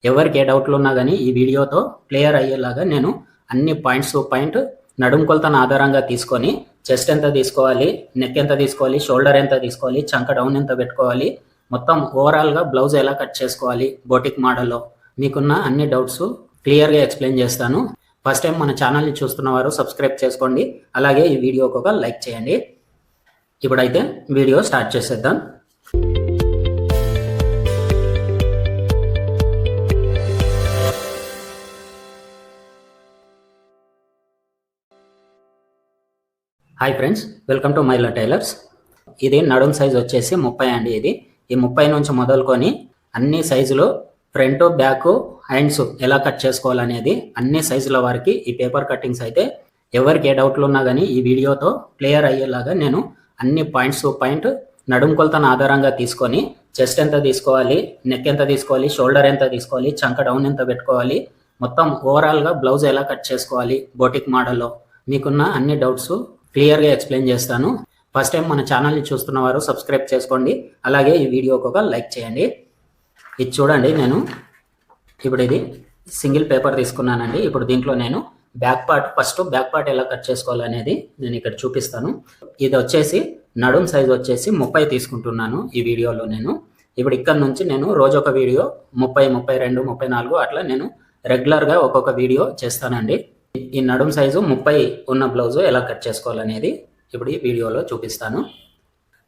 ఎవరికి ఏ డౌట్లు ఉన్నా కానీ ఈ వీడియోతో క్లియర్ అయ్యేలాగా నేను అన్ని పాయింట్స్ టు పాయింట్ నడుము కొలతను ఆధారంగా తీసుకొని చెస్ట్ ఎంత తీసుకోవాలి, నెక్ ఎంత తీసుకోవాలి, షోల్డర్ ఎంత తీసుకోవాలి, చంక డౌన్ ఎంత పెట్టుకోవాలి, మొత్తం ఓవరాల్గా బ్లౌజ్ ఎలా కట్ చేసుకోవాలి బోటిక్ మోడల్లో మీకున్న అన్ని డౌట్స్ క్లియర్గా ఎక్స్ప్లెయిన్ చేస్తాను. ఫస్ట్ టైం మన ఛానల్ని చూస్తున్న వారు సబ్స్క్రైబ్ చేసుకోండి, అలాగే ఈ వీడియోకి ఒక లైక్ చేయండి. ఇప్పుడైతే వీడియో స్టార్ట్ చేసేద్దాం. Hi friends, welcome to Maila tailors. ఇది నడుం సైజ్ వచ్చేసి 30 అండి. ఈ 30 నుంచి మొదలుకొని అన్ని సైజులు ఫ్రంట్, బ్యాక్, హ్యాండ్స్ ఎలా కట్ చేసుకోవాలనేది అన్ని సైజుల వారికి ఈ పేపర్ కటింగ్స్ అయితే ఎవరికి ఏ డౌట్లు ఉన్నా కానీ ఈ వీడియోతో క్లియర్ అయ్యేలాగా నేను అన్ని పాయింట్స్ టు పాయింట్ నడుం కొలతను ఆధారంగా తీసుకొని చెస్ట్ ఎంత తీసుకోవాలి, నెక్ ఎంత తీసుకోవాలి, షోల్డర్ ఎంత తీసుకోవాలి, చంక డౌన్ ఎంత పెట్టుకోవాలి, మొత్తం ఓవరాల్గా బ్లౌజ్ ఎలా కట్ చేసుకోవాలి బోటిక్ మోడల్లో మీకున్న అన్ని డౌట్స్ క్లియర్గా ఎక్స్ప్లెయిన్ చేస్తాను. ఫస్ట్ టైం మన ఛానల్ని చూస్తున్న వారు సబ్స్క్రైబ్ చేసుకోండి, అలాగే ఈ వీడియోకి ఒక లైక్ చేయండి. ఇది చూడండి, నేను ఇప్పుడు ఇది సింగిల్ పేపర్ తీసుకున్నానండి. ఇప్పుడు దీంట్లో నేను ఫస్ట్ బ్యాక్ పార్ట్ ఎలా కట్ చేసుకోవాలనేది నేను ఇక్కడ చూపిస్తాను. ఇది వచ్చేసి నడుం సైజ్ వచ్చేసి 30 తీసుకుంటున్నాను ఈ వీడియోలో. నేను ఇప్పుడు ఇక్కడ నుంచి నేను రోజు ఒక వీడియో 30, 32, 34 అట్లా నేను రెగ్యులర్గా ఒక్కొక్క వీడియో చేస్తానండి. ఈ నడుం సైజు 30 ఉన్న బ్లౌజు ఎలా కట్ చేసుకోవాలనేది ఇప్పుడు ఈ వీడియోలో చూపిస్తాను.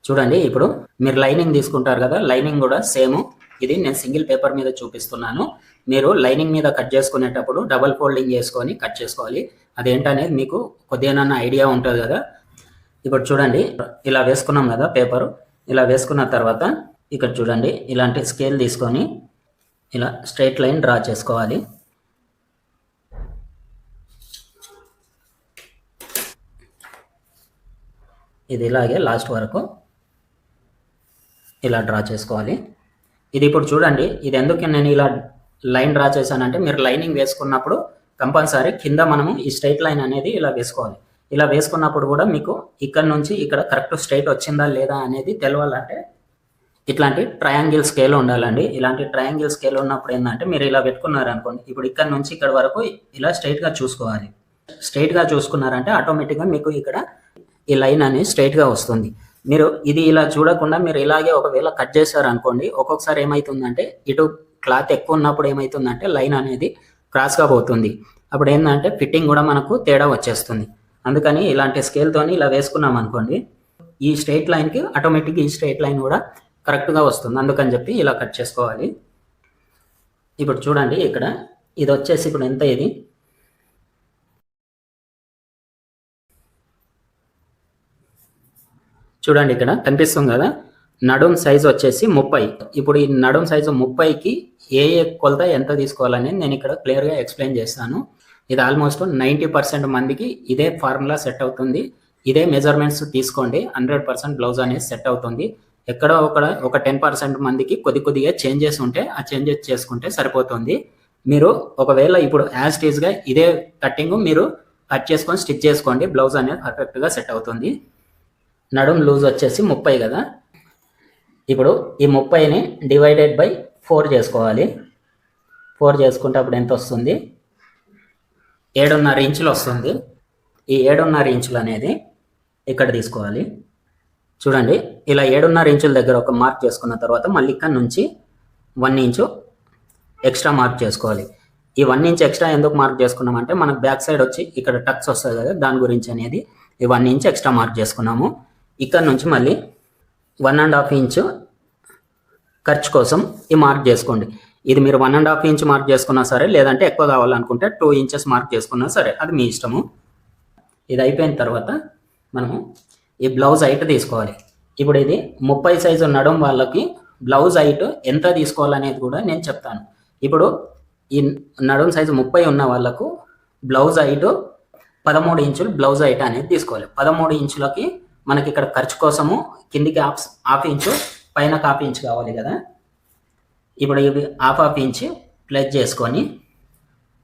చూడండి, ఇప్పుడు మీరు లైనింగ్ తీసుకుంటారు కదా, లైనింగ్ కూడా సేమ్. ఇది నేను సింగిల్ పేపర్ మీద చూపిస్తున్నాను. మీరు లైనింగ్ మీద కట్ చేసుకునేటప్పుడు డబల్ ఫోల్డింగ్ చేసుకొని కట్ చేసుకోవాలి. అదేంటనేది మీకు కొద్దిగా ఐడియా ఉంటుంది కదా. ఇప్పుడు చూడండి, ఇలా వేసుకున్నాం కదా పేపరు. ఇలా వేసుకున్న తర్వాత ఇక్కడ చూడండి, ఇలాంటి స్కేల్ తీసుకొని ఇలా స్ట్రైట్ లైన్ డ్రా చేసుకోవాలి. ఇది ఇలాగే లాస్ట్ వరకు ఇలా డ్రా చేసుకోవాలి. ఇది ఇప్పుడు చూడండి, ఇది ఎందుకు నేను ఇలా లైన్ డ్రా చేశానంటే, మీరు లైనింగ్ వేసుకున్నప్పుడు కంపల్సరీ కింద మనము ఈ స్ట్రైట్ లైన్ అనేది ఇలా వేసుకోవాలి. ఇలా వేసుకున్నప్పుడు కూడా మీకు ఇక్కడ నుంచి ఇక్కడ కరెక్ట్ స్ట్రైట్ వచ్చిందా లేదా అనేది తెలవాలంటే ఇట్లాంటి ట్రయాంగిల్ స్కేల్ ఉండాలండి. ఇలాంటి ట్రయాంగిల్ స్కేల్ ఉన్నప్పుడు ఏంటంటే, మీరు ఇలా పెట్టుకున్నారు అనుకోండి, ఇప్పుడు ఇక్కడ నుంచి ఇక్కడ వరకు ఇలా స్ట్రైట్గా చూసుకోవాలి. స్ట్రైట్గా చూసుకున్నారంటే ఆటోమేటిక్గా మీకు ఇక్కడ ఈ లైన్ అనేది స్ట్రైట్గా వస్తుంది. మీరు ఇది ఇలా చూడకుండా మీరు ఇలాగే ఒకవేళ కట్ చేశారు అనుకోండి, ఒక్కొక్కసారి ఏమవుతుందంటే ఇటు క్లాత్ ఎక్కువ ఉన్నప్పుడు ఏమవుతుందంటే లైన్ అనేది క్రాస్గా పోతుంది. అప్పుడు ఏంటంటే ఫిట్టింగ్ కూడా మనకు తేడా వచ్చేస్తుంది. అందుకని ఇలాంటి స్కేల్తోని ఇలా వేసుకున్నాం అనుకోండి, ఈ స్ట్రైట్ లైన్కి ఆటోమేటిక్గా ఈ స్ట్రైట్ లైన్ కూడా కరెక్ట్గా వస్తుంది. అందుకని చెప్పి ఇలా కట్ చేసుకోవాలి. ఇప్పుడు చూడండి, ఇక్కడ ఇది వచ్చేసి ఇప్పుడు ఎంత, ఇది చూడండి ఇక్కడ కనిపిస్తుంది కదా, నడుం సైజు వచ్చేసి 30. ఇప్పుడు ఈ నడుం సైజు 30కి ఏ కొలత ఎంత తీసుకోవాలనేది నేను ఇక్కడ క్లియర్గా ఎక్స్ప్లెయిన్ చేస్తాను. ఇది ఆల్మోస్ట్ 90% మందికి ఇదే ఫార్ములా సెట్ అవుతుంది. ఇదే మెజర్మెంట్స్ తీసుకోండి, 100% బ్లౌజ్ అనేది సెట్ అవుతుంది. ఎక్కడో ఒక 10% మందికి కొద్దిగా చేంజెస్ ఉంటే ఆ చేంజెస్ చేసుకుంటే సరిపోతుంది. మీరు ఒకవేళ ఇప్పుడు యాజ్ టీజ్గా ఇదే కట్టింగ్ మీరు కట్ చేసుకొని స్టిచ్ చేసుకోండి, బ్లౌజ్ అనేది పర్ఫెక్ట్గా సెట్ అవుతుంది. నడుం లూజ్ వచ్చేసి 30 కదా. ఇప్పుడు ఈ 30ని డివైడెడ్ బై 4 చేసుకోవాలి. 4 చేసుకుంటే అప్పుడు ఎంత వస్తుంది, 7.5 ఇంచులు వస్తుంది. ఈ 7.5 ఇంచులు అనేది ఇక్కడ తీసుకోవాలి. చూడండి, ఇలా 7.5 ఇంచుల దగ్గర ఒక మార్క్ చేసుకున్న తర్వాత మళ్ళీ ఇక్కడ నుంచి 1 ఇంచు ఎక్స్ట్రా మార్క్ చేసుకోవాలి. ఈ 1 ఇంచ్ ఎక్స్ట్రా ఎందుకు మార్క్ చేసుకున్నామంటే, మనకు బ్యాక్ సైడ్ వచ్చి ఇక్కడ టక్స్ వస్తుంది కదా, దాని గురించి అనేది ఈ 1 ఇంచ్ ఎక్స్ట్రా మార్క్ చేసుకున్నాము. ఇక్కడ నుంచి మళ్ళీ 1.5 ఇంచు ఖర్చు కోసం ఈ మార్క్ చేసుకోండి. ఇది మీరు 1.5 ఇంచ్ మార్క్ చేసుకున్నా సరే, లేదంటే ఎక్కువ కావాలనుకుంటే 2 ఇంచెస్ మార్క్ చేసుకున్నా సరే, అది మీ ఇష్టము. ఇది అయిపోయిన తర్వాత మనము ఈ బ్లౌజ్ హైట్ తీసుకోవాలి. ఇప్పుడు ఇది 30 సైజు నడుం వాళ్ళకి బ్లౌజ్ హైట్ ఎంత తీసుకోవాలనేది కూడా నేను చెప్తాను. ఇప్పుడు ఈ నడుం సైజు 30 ఉన్న వాళ్ళకు బ్లౌజ్ హైట్ 13 ఇంచులు బ్లౌజ్ హైట్ అనేది తీసుకోవాలి. 13 ఇంచులకి మనకి ఇక్కడ ఖర్చు కోసము కిందికి హాఫ్ ఇంచు, పైన హాఫ్ ఇంచ్ కావాలి కదా. ఇప్పుడు ఇవి హాఫ్ ఇంచ్ ప్లస్ చేసుకొని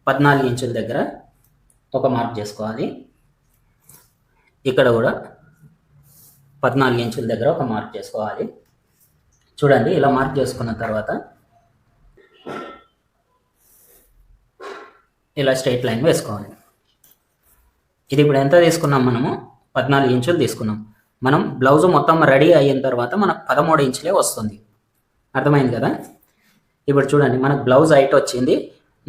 14 ఇంచుల దగ్గర ఒక మార్క్ చేసుకోవాలి. ఇక్కడ కూడా 14 ఇంచుల దగ్గర ఒక మార్క్ చేసుకోవాలి. చూడండి, ఇలా మార్క్ చేసుకున్న తర్వాత ఇలా స్ట్రైట్ లైన్ వేసుకోవాలి. ఇది ఇప్పుడు ఎంత తీసుకున్నాం మనము? 14 ఇంచులు తీసుకున్నాం. మనం బ్లౌజ్ మొత్తం రెడీ అయిన తర్వాత మనకు 13 ఇంచులే వస్తుంది. అర్థమైంది కదా? ఇప్పుడు చూడండి, మనకు బ్లౌజ్ హైట్ వచ్చింది,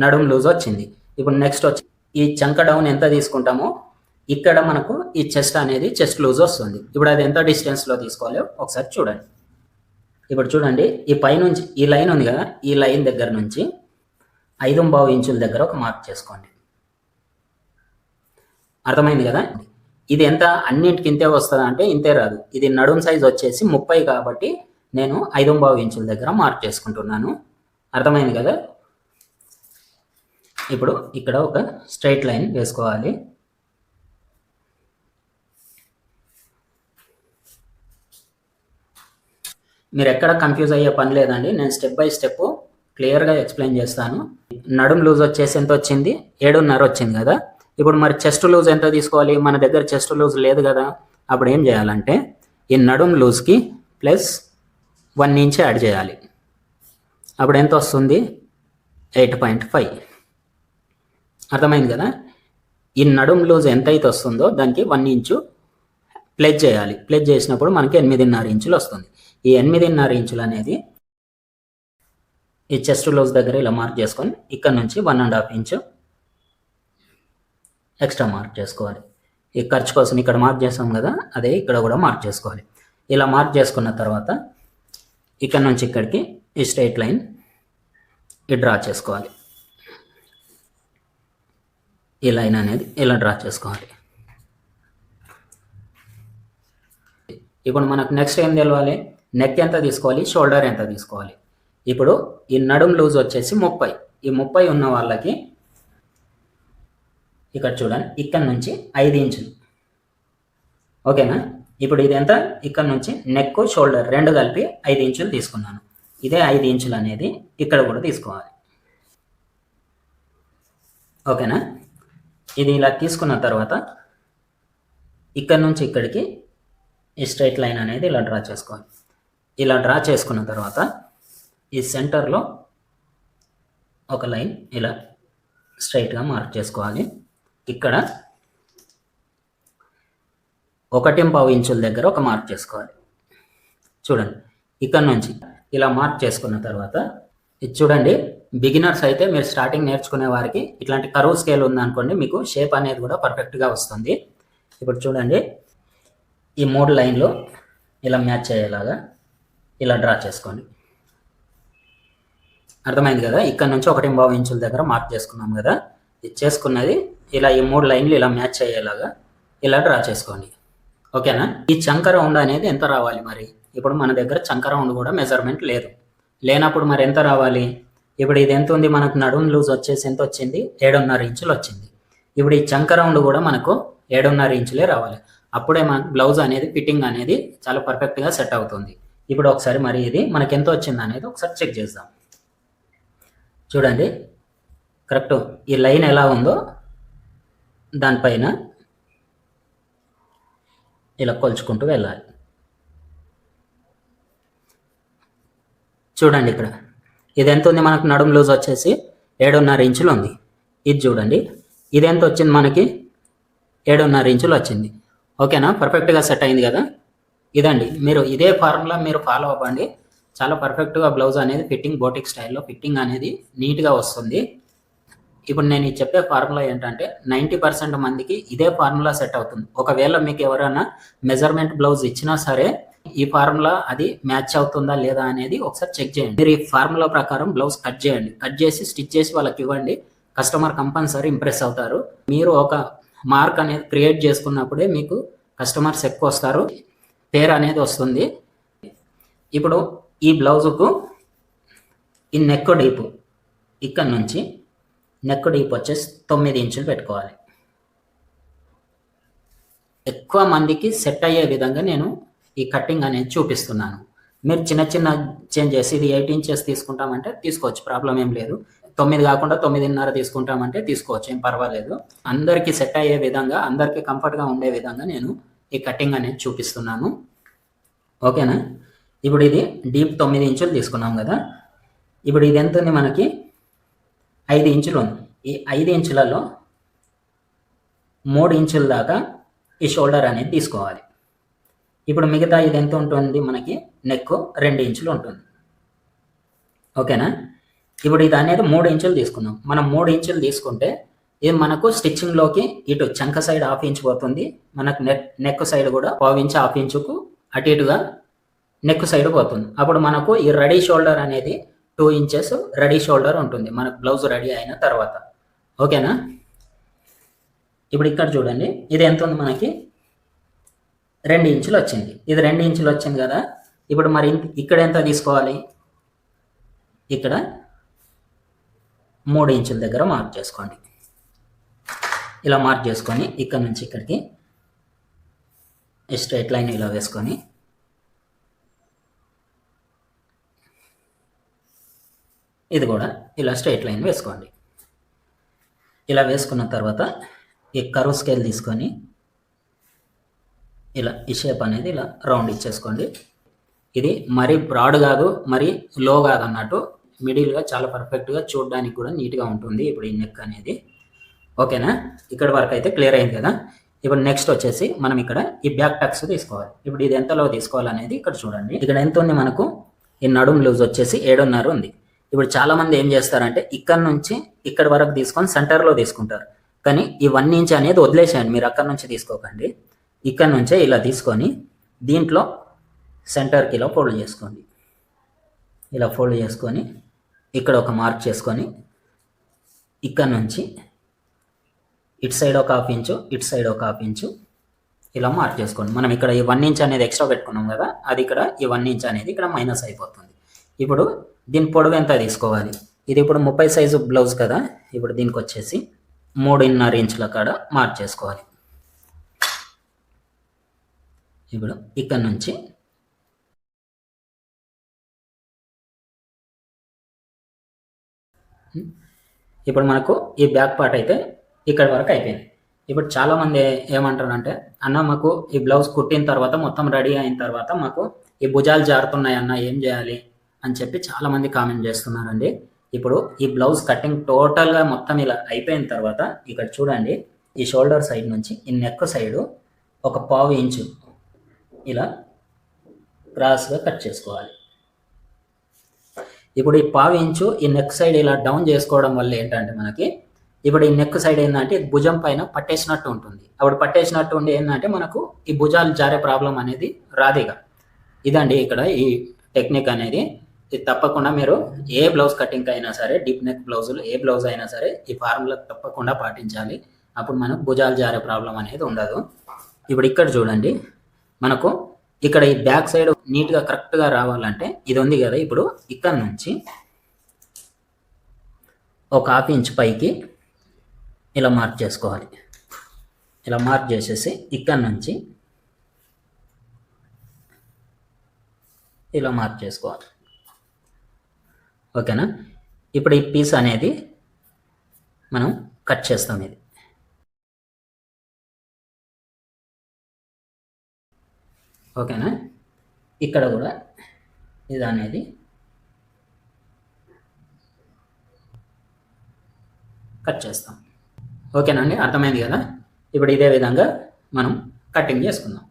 నడుము లూజ్ వచ్చింది. ఇప్పుడు నెక్స్ట్ వచ్చి ఈ చంక డౌన్ ఎంత తీసుకుంటామో ఇక్కడ మనకు ఈ చెస్ట్ అనేది చెస్ట్ లూజ్ వస్తుంది. ఇప్పుడు అది ఎంత డిస్టెన్స్లో తీసుకోవాలో ఒకసారి చూడండి. ఇప్పుడు చూడండి, ఈ పైనుంచి ఈ లైన్ ఉంది కదా, ఈ లైన్ దగ్గర నుంచి 5.5 ఇంచుల దగ్గర ఒక మార్క్ చేసుకోండి. అర్థమైంది కదా? ఇది ఎంత అన్నింటికి ఇంతే వస్తుంది అంటే ఇంతే రాదు. ఇది నడుం సైజ్ వచ్చేసి 30 కాబట్టి నేను 5.5 ఇంచుల దగ్గర మార్క్ చేసుకుంటున్నాను. అర్థమైంది కదా? ఇప్పుడు ఇక్కడ ఒక స్ట్రైట్ లైన్ వేసుకోవాలి. మీరు ఎక్కడ కన్ఫ్యూజ్ అయ్యే పని లేదండి, నేను స్టెప్ బై స్టెప్ క్లియర్గా ఎక్స్ప్లెయిన్ చేస్తాను. నడుం లూజ్ వచ్చేసి ఎంత వచ్చింది? 7.5 వచ్చింది కదా. ఇప్పుడు మరి చెస్ట్ లూజ్ ఎంత తీసుకోవాలి? మన దగ్గర చెస్ట్ లూజ్ లేదు కదా. అప్పుడు ఏం చేయాలంటే ఈ నడుం లూజ్కి ప్లస్ 1 ఇంచ్ యాడ్ చేయాలి. అప్పుడు ఎంత వస్తుంది? 8.5. అర్థమైంది కదా? ఈ నడుం లూజ్ ఎంత అయితే వస్తుందో దానికి 1 ఇంచు ప్లస్ చేయాలి. ప్లస్ చేసినప్పుడు మనకి 8.5 ఇంచులు వస్తుంది. ఈ 8.5 ఇంచులు అనేది ఈ చెస్ట్ లూజ్ దగ్గర ఇలా మార్క్ చేసుకొని ఇక్కడ నుంచి 1.5 ఇంచు ఎక్స్ట్రా మార్క్ చేసుకోవాలి. ఈ ఖర్చు కోసం ఇక్కడ మార్క్ చేసాం కదా, అదే ఇక్కడ కూడా మార్క్ చేసుకోవాలి. ఇలా మార్క్ చేసుకున్న తర్వాత ఇక్కడ నుంచి ఇక్కడికి ఈ స్ట్రైట్ లైన్ డ్రా చేసుకోవాలి. ఈ లైన్ అనేది ఇలా డ్రా చేసుకోవాలి. ఇప్పుడు మనకు నెక్స్ట్ ఏం తెలవాలి? నెక్ ఎంత తీసుకోవాలి, షోల్డర్ ఎంత తీసుకోవాలి. ఇప్పుడు ఈ నడుం లూజ్ వచ్చేసి 30. ఈ 30 ఉన్న వాళ్ళకి ఇక్కడ చూడండి, ఇక్కడ నుంచి 5 ఇంచులు. ఓకేనా? ఇప్పుడు ఇది ఎంత? ఇక్కడ నుంచి నెక్ షోల్డర్ రెండు కలిపి 5 ఇంచులు తీసుకున్నాను. ఇదే 5 ఇంచులు అనేది ఇక్కడ కూడా తీసుకోవాలి. ఓకేనా? ఇది ఇలా తీసుకున్న తర్వాత ఇక్కడ నుంచి ఇక్కడికి ఈ స్ట్రైట్ లైన్ అనేది ఇలా డ్రా చేసుకోవాలి. ఇలా డ్రా చేసుకున్న తర్వాత ఈ సెంటర్లో ఒక లైన్ ఇలా స్ట్రైట్గా మార్క్ చేసుకోవాలి. ఇక్కడ 1.5 ఇంచుల దగ్గర ఒక మార్క్ చేసుకోవాలి. చూడండి, ఇక్కడ నుంచి ఇలా మార్క్ చేసుకున్న తర్వాత ఇది చూడండి, బిగినర్స్ అయితే మీరు స్టార్టింగ్ నేర్చుకునే వారికి ఇట్లాంటి కర్వ్ స్కేల్ ఉందనుకోండి, మీకు షేప్ అనేది కూడా పర్ఫెక్ట్గా వస్తుంది. ఇప్పుడు చూడండి, ఈ 3 లైన్లు ఇలా మ్యాచ్ అయ్యేలాగా ఇలా డ్రా చేసుకోండి. అర్థమైంది కదా? ఇక్కడ నుంచి 1.5 ఇంచుల దగ్గర మార్క్ చేసుకున్నాం కదా, ఇది చేసుకున్నది ఇలా ఈ 3 లైన్లు ఇలా మ్యాచ్ అయ్యేలాగా ఇలా డ్రా చేసుకోండి. ఓకేనా? ఈ చంక రౌండ్ అనేది ఎంత రావాలి మరి? ఇప్పుడు మన దగ్గర చంక రౌండ్ కూడా మెజర్మెంట్ లేదు. లేనప్పుడు మరి ఎంత రావాలి? ఇప్పుడు ఇది ఎంత ఉంది? మనకు నడుం లూజ్ వచ్చేసి ఎంత వచ్చింది? 7.5 ఇంచులు వచ్చింది. ఇప్పుడు ఈ చంక రౌండ్ కూడా మనకు 7.5 ఇంచులే రావాలి. అప్పుడే మనకు బ్లౌజ్ అనేది ఫిట్టింగ్ అనేది చాలా పర్ఫెక్ట్గా సెట్ అవుతుంది. ఇప్పుడు ఒకసారి మరి ఇది మనకి ఎంత వచ్చింది అనేది ఒకసారి చెక్ చేద్దాం. చూడండి, కరెక్ట్ ఈ లైన్ ఎలా ఉందో దానిపైన ఇలా కొలుచుకుంటూ వెళ్ళాలి. చూడండి, ఇక్కడ ఇది ఎంత ఉంది? మనకు నడుం లూజ్ వచ్చేసి 7.5 ఇంచులు ఉంది. ఇది చూడండి, ఇది ఎంత వచ్చింది? మనకి 7.5 ఇంచులు వచ్చింది. ఓకేనా? పర్ఫెక్ట్గా సెట్ అయింది కదా. ఇదండి, మీరు ఇదే ఫార్ములా మీరు ఫాలో అవ్వండి. చాలా పర్ఫెక్ట్గా బ్లౌజ్ అనేది ఫిట్టింగ్, బోటిక్ స్టైల్లో ఫిట్టింగ్ అనేది నీట్గా వస్తుంది. ఇప్పుడు నేను చెప్పే ఫార్ములా ఏంటంటే 90% మందికి ఇదే ఫార్ములా సెట్ అవుతుంది. ఒకవేళ మీకు ఎవరైనా మెజర్మెంట్ బ్లౌజ్ ఇచ్చినా సరే ఈ ఫార్ములా అది మ్యాచ్ అవుతుందా లేదా అనేది ఒకసారి చెక్ చేయండి. మీరు ఈ ఫార్ములా ప్రకారం బ్లౌజ్ కట్ చేయండి. కట్ చేసి స్టిచ్ చేసి వాళ్ళకి ఇవ్వండి. కస్టమర్ కంపల్సరీ ఇంప్రెస్ అవుతారు. మీరు ఒక మార్క్ అనేది క్రియేట్ చేసుకున్నప్పుడే మీకు కస్టమర్స్ ఎక్కువ వస్తారు, పేరు అనేది వస్తుంది. ఇప్పుడు ఈ బ్లౌజుకు ఈ నెక్ డీప్ ఇక్కడ నుంచి నెక్ డీప్ వచ్చేసి 9 ఇంచులు పెట్టుకోవాలి. ఎక్కువ మందికి సెట్ అయ్యే విధంగా నేను ఈ కటింగ్ అనేది చూపిస్తున్నాను. మీరు చిన్న చిన్న చేంజ్ చేసి ఇది 8 ఇంచెస్ తీసుకుంటామంటే తీసుకోవచ్చు, ప్రాబ్లం ఏం లేదు. 9 కాకుండా 9.5 తీసుకుంటామంటే తీసుకోవచ్చు, ఏం పర్వాలేదు. అందరికీ సెట్ అయ్యే విధంగా, అందరికీ కంఫర్ట్గా ఉండే విధంగా నేను ఈ కటింగ్ అనేది చూపిస్తున్నాను. ఓకేనా? ఇప్పుడు ఇది డీప్ 9 ఇంచులు తీసుకున్నాం కదా. ఇప్పుడు ఇది ఎంత ఉంది? మనకి 5 ఇంచులు ఉంది. ఈ 5 ఇంచులలో 3 ఇంచుల దాకా ఈ షోల్డర్ అనేది తీసుకోవాలి. ఇప్పుడు మిగతా ఇది ఎంత ఉంటుంది మనకి, నెక్ 2 ఇంచులు ఉంటుంది. ఓకేనా. ఇప్పుడు ఇది అనేది 3 ఇంచులు తీసుకున్నాం. మనం 3 ఇంచులు తీసుకుంటే ఇది మనకు స్టిచ్చింగ్లోకి ఇటు చంక సైడ్ 1/2 ఇంచ్ పోతుంది, మనకు నెక్ సైడ్ కూడా 1/2 ఇంచ్ 1/2 ఇంచుకు అటు ఇటుగా నెక్ సైడ్ పోతుంది. అప్పుడు మనకు ఈ రెడీ షోల్డర్ అనేది 2 ఇంచెస్ రెడీ షోల్డర్ ఉంటుంది మనకు బ్లౌజ్ రెడీ అయిన తర్వాత. ఓకేనా. ఇప్పుడు ఇక్కడ చూడండి, ఇది ఎంత ఉంది మనకి, 2 ఇంచులు వచ్చింది. ఇది 2 ఇంచులు వచ్చింది కదా. ఇప్పుడు మరి ఇక్కడ ఎంత తీసుకోవాలి, ఇక్కడ 3 ఇంచుల దగ్గర మార్క్ చేసుకోండి. ఇలా మార్క్ చేసుకొని ఇక్కడ నుంచి ఇక్కడికి స్ట్రైట్ లైన్ ఇలా వేసుకొని ఇది కూడా ఇలా స్ట్రైట్ లైన్ వేసుకోండి. ఇలా వేసుకున్న తర్వాత ఈ కర్వ్ స్కేల్ తీసుకొని ఇలా ఈ షేప్ అనేది ఇలా రౌండ్ ఇచ్చేసుకోండి. ఇది మరీ బ్రాడ్ కాదు, మరీ లో కాదు అన్నట్టు, మిడిల్గా చాలా పర్ఫెక్ట్గా చూడడానికి కూడా నీట్గా ఉంటుంది ఇప్పుడు ఈ నెక్ అనేది. ఓకేనా. ఇక్కడ వరకు అయితే క్లియర్ అయింది కదా. ఇప్పుడు నెక్స్ట్ వచ్చేసి మనం ఇక్కడ ఈ బ్యాక్ టక్స్ తీసుకోవాలి. ఇప్పుడు ఇది ఎంతలో తీసుకోవాలనేది ఇక్కడ చూడండి. ఇక్కడ ఎంత ఉంది మనకు, ఈ నడుం లూజ్ వచ్చేసి 7.5 ఉంది. ఇప్పుడు చాలామంది ఏం చేస్తారంటే ఇక్కడ నుంచి ఇక్కడ వరకు తీసుకొని సెంటర్లో తీసుకుంటారు. కానీ ఈ 1 ఇంచ్ అనేది వదిలేసేయండి, మీరు అక్కడ నుంచి తీసుకోకండి. ఇక్కడ నుంచే ఇలా తీసుకొని దీంట్లో సెంటర్కి ఇలా ఫోల్డ్ చేసుకోండి. ఇలా ఫోల్డ్ చేసుకొని ఇక్కడ ఒక మార్క్ చేసుకొని ఇక్కడ నుంచి ఇటు సైడ్ ఒక 1/2 ఇంచు, ఇటు సైడ్ ఒక 1/2 ఇంచు ఇలా మార్క్ చేసుకోండి. మనం ఇక్కడ ఈ 1 ఇంచ్ అనేది ఎక్స్ట్రా పెట్టుకున్నాం కదా, అది ఇక్కడ ఈ 1 ఇంచ్ అనేది ఇక్కడ మైనస్ అయిపోతుంది. ఇప్పుడు దీని పొడవు ఎంత తీసుకోవాలి, ఇది ఇప్పుడు 30 సైజు బ్లౌజ్ కదా. ఇప్పుడు దీనికి వచ్చేసి 3.5 ఇంచుల కాడ మార్క్ చేసుకోవాలి. ఇప్పుడు ఇక్కడ నుంచి ఇప్పుడు మనకు ఈ బ్యాక్ పార్ట్ అయితే ఇక్కడ వరకు అయిపోయింది. ఇప్పుడు చాలామంది ఏమంటారంటే, అన్న మాకు ఈ బ్లౌజ్ కుట్టిన తర్వాత మొత్తం రెడీ అయిన తర్వాత మాకు ఈ భుజాలు జారుతున్నాయి అన్న, ఏం చేయాలి అని చెప్పి చాలామంది కామెంట్ చేస్తున్నారండి. ఇప్పుడు ఈ బ్లౌజ్ కటింగ్ టోటల్గా మొత్తం ఇలా అయిపోయిన తర్వాత ఇక్కడ చూడండి, ఈ షోల్డర్ సైడ్ నుంచి ఈ నెక్ సైడు ఒక 1/2 ఇంచు ఇలా క్రాస్గా కట్ చేసుకోవాలి. ఇప్పుడు ఈ 1/2 ఇంచు ఈ నెక్ సైడ్ ఇలా డౌన్ చేసుకోవడం వల్ల ఏంటంటే మనకి ఇప్పుడు ఈ నెక్ సైడ్ ఏంటంటే భుజం పైన పట్టేసినట్టు ఉంటుంది. అప్పుడు పట్టేసినట్టు ఉండి ఏంటంటే మనకు ఈ భుజాలు జారే ప్రాబ్లం అనేది రాదిగా. ఇదండి ఇక్కడ ఈ టెక్నిక్ అనేది. ఇది తప్పకుండా మీరు ఏ బ్లౌజ్ కటింగ్ అయినా సరే, డీప్ నెక్ బ్లౌజులు ఏ బ్లౌజ్ అయినా సరే ఈ ఫార్ములా తప్పకుండా పాటించాలి. అప్పుడు మనకు భుజాలు జారే ప్రాబ్లం అనేది ఉండదు. ఇప్పుడు ఇక్కడ చూడండి, మనకు ఇక్కడ ఈ బ్యాక్ సైడ్ నీట్గా కరెక్ట్గా రావాలంటే ఇది ఉంది కదా. ఇప్పుడు ఇక్కడ నుంచి ఒక 1/2 ఇంచ్ పైకి ఇలా మార్క్ చేసుకోవాలి. ఇలా మార్క్ చేసేసి ఇక్కడ నుంచి ఇలా మార్క్ చేసుకోవాలి. ఓకేనా. ఇప్పుడు ఈ పీస్ అనేది మనం కట్ చేస్తాం. ఇది ఓకేనా. ఇక్కడ కూడా ఇది అనేది కట్ చేస్తాం. ఓకేనా అండి, అర్థమైంది కదా. ఇప్పుడు ఇదే విధంగా మనం కటింగ్ చేసుకుందాం.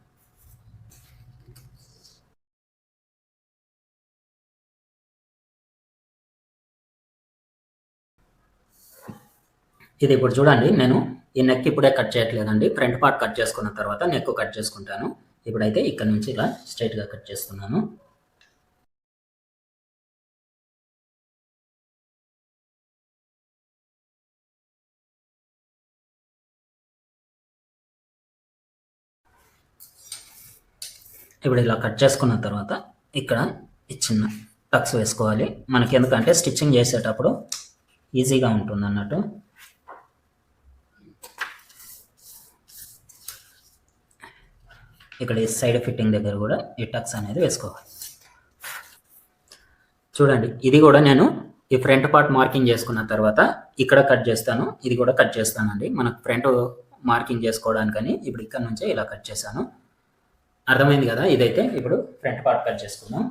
ఇది ఇప్పుడు చూడండి, నేను ఈ నెక్ ఇప్పుడే కట్ చేయట్లేదండి, ఫ్రంట్ పార్ట్ కట్ చేసుకున్న తర్వాత నెక్ కట్ చేసుకుంటాను. ఇప్పుడైతే ఇక్కడ నుంచి ఇలా స్ట్రైట్గా కట్ చేస్తున్నాను. ఇప్పుడు ఇలా కట్ చేసుకున్న తర్వాత ఇక్కడ ఈ చిన్న టక్స్ వేసుకోవాలి మనకి, ఎందుకంటే స్టిచ్చింగ్ చేసేటప్పుడు ఈజీగా ఉంటుంది అన్నట్టు. ఇక్కడ ఈ సైడ్ ఫిట్టింగ్ దగ్గర కూడా ఈ టక్స్ అనేది వేసుకోవాలి. చూడండి, ఇది కూడా నేను ఈ ఫ్రంట్ పార్ట్ మార్కింగ్ చేసుకున్న తర్వాత ఇక్కడ కట్ చేస్తాను, ఇది కూడా కట్ చేస్తానండి మనకు ఫ్రంట్ మార్కింగ్ చేసుకోవడానికని. ఇప్పుడు ఇక్కడ నుంచే ఇలా కట్ చేశాను. అర్థమైంది కదా. ఇదైతే ఇప్పుడు ఫ్రంట్ పార్ట్ కట్ చేసుకుందాం.